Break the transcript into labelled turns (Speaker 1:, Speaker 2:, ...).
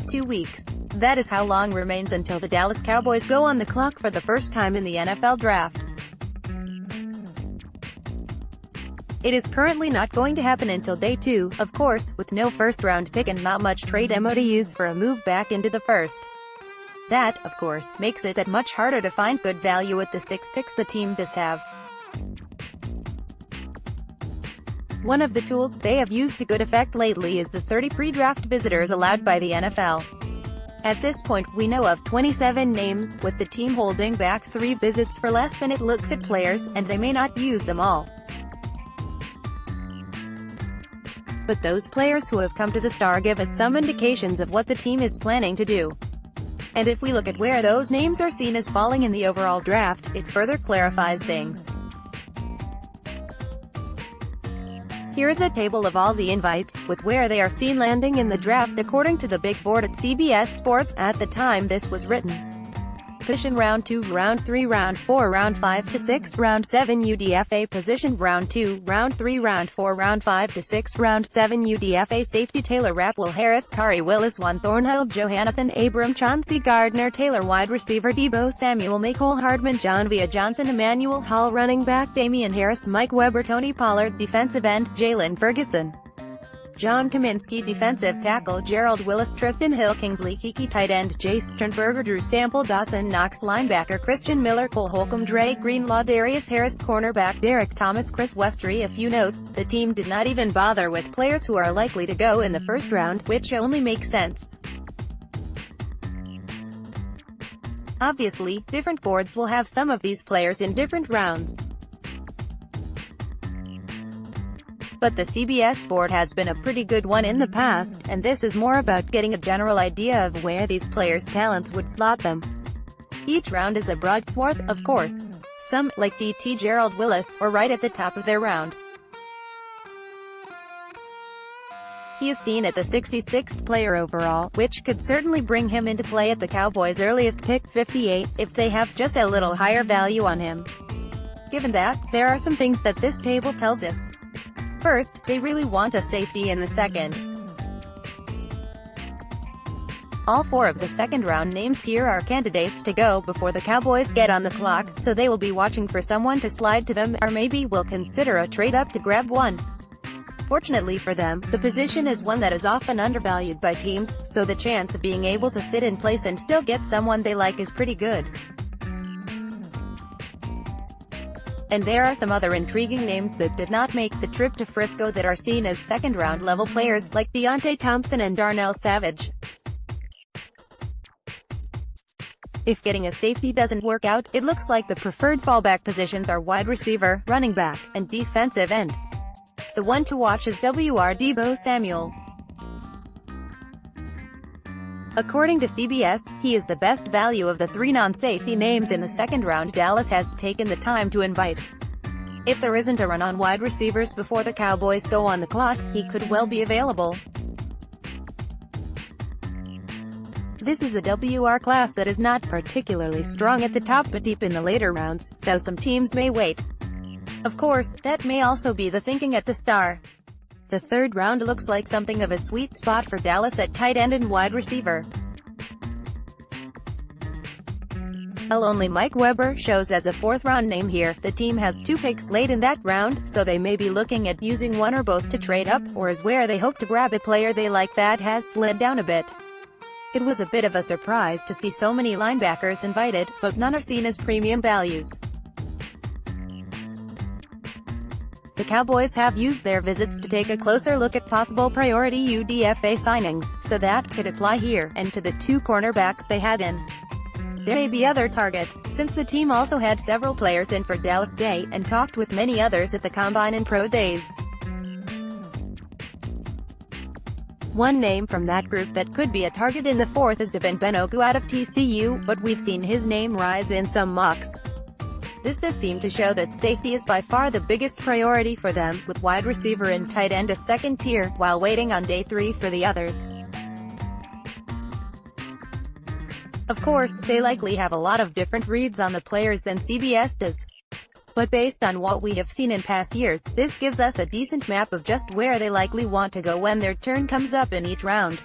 Speaker 1: 2 weeks. That is how long remains until the Dallas Cowboys go on the clock for the first time in the NFL Draft. It is currently not going to happen until day 2, of course, with no first-round pick and not much trade ammo to use for a move back into the first. That, of course, makes it that much harder to find good value with the 6 picks the team does have. One of the tools they have used to good effect lately is the 30 pre-draft visitors allowed by the NFL. At this point, we know of 27 names, with the team holding back 3 visits for last-minute looks at players, and they may not use them all. But those players who have come to the Star give us some indications of what the team is planning to do. And if we look at where those names are seen as falling in the overall draft, it further clarifies things. Here is a table of all the invites, with where they are seen landing in the draft according to the big board at CBS Sports, at the time this was written. Position: Round 2, Round 3, Round 4, Round 5 to 6, Round 7 UDFA Position: Round 2, Round 3, Round 4, Round 5 to 6, Round 7 UDFA Safety: Taylor Rapp, Will Harris, Kari Willis, Juan Thornhill, Johanathan Abram, Chauncey Gardner Taylor, Wide Receiver Deebo Samuel, Mecole Hardman, John Via Johnson, Emmanuel Hall, Running Back Damian Harris, Mike Weber, Tony Pollard, Defensive End Jalen Ferguson, John Kaminsky, Defensive Tackle Gerald Willis, Tristan Hill, Kingsley Kiki, Tight End Jace Sternberger, Drew Sample, Dawson Knox, Linebacker Christian Miller, Cole Holcomb, Dre Greenlaw, Darius Harris, Cornerback Derek Thomas, Chris Westry. A few notes: the team did not even bother with players who are likely to go in the first round, which only makes sense. Obviously, different boards will have some of these players in different rounds. But the CBS board has been a pretty good one in the past, and this is more about getting a general idea of where these players' talents would slot them. Each round is a broad swath, of course. Some, like DT Gerald Willis, are right at the top of their round. He is seen at the 66th player overall, which could certainly bring him into play at the Cowboys' earliest pick, 58, if they have just a little higher value on him. Given that, there are some things that this table tells us. First, they really want a safety in the second. All 4 of the second-round names here are candidates to go before the Cowboys get on the clock, so they will be watching for someone to slide to them, or maybe will consider a trade-up to grab one. Fortunately for them, the position is one that is often undervalued by teams, so the chance of being able to sit in place and still get someone they like is pretty good. And there are some other intriguing names that did not make the trip to Frisco that are seen as second-round level players, like Deontay Thompson and Darnell Savage. If getting a safety doesn't work out, it looks like the preferred fallback positions are wide receiver, running back, and defensive end. The one to watch is Deebo Samuel. According to CBS, he is the best value of the 3 non-safety names in the second round Dallas has taken the time to invite. If there isn't a run on wide receivers before the Cowboys go on the clock, he could well be available. This is a WR class that is not particularly strong at the top but deep in the later rounds, so some teams may wait. Of course, that may also be the thinking at the Star. The third round looks like something of a sweet spot for Dallas at tight end and wide receiver. While only Mike Weber shows as a 4th-round name here, the team has 2 picks late in that round, so they may be looking at using one or both to trade up, or is where they hope to grab a player they like that has slid down a bit. It was a bit of a surprise to see so many linebackers invited, but none are seen as premium values. The Cowboys have used their visits to take a closer look at possible priority UDFA signings, so that could apply here, and to the 2 cornerbacks they had in. There may be other targets, since the team also had several players in for Dallas Day, and talked with many others at the Combine and Pro Days. One name from that group that could be a target in the 4th is Devin Benogu out of TCU, but we've seen his name rise in some mocks. This does seem to show that safety is by far the biggest priority for them, with wide receiver and tight end a second tier, while waiting on day 3 for the others. Of course, they likely have a lot of different reads on the players than CBS does. But based on what we have seen in past years, this gives us a decent map of just where they likely want to go when their turn comes up in each round.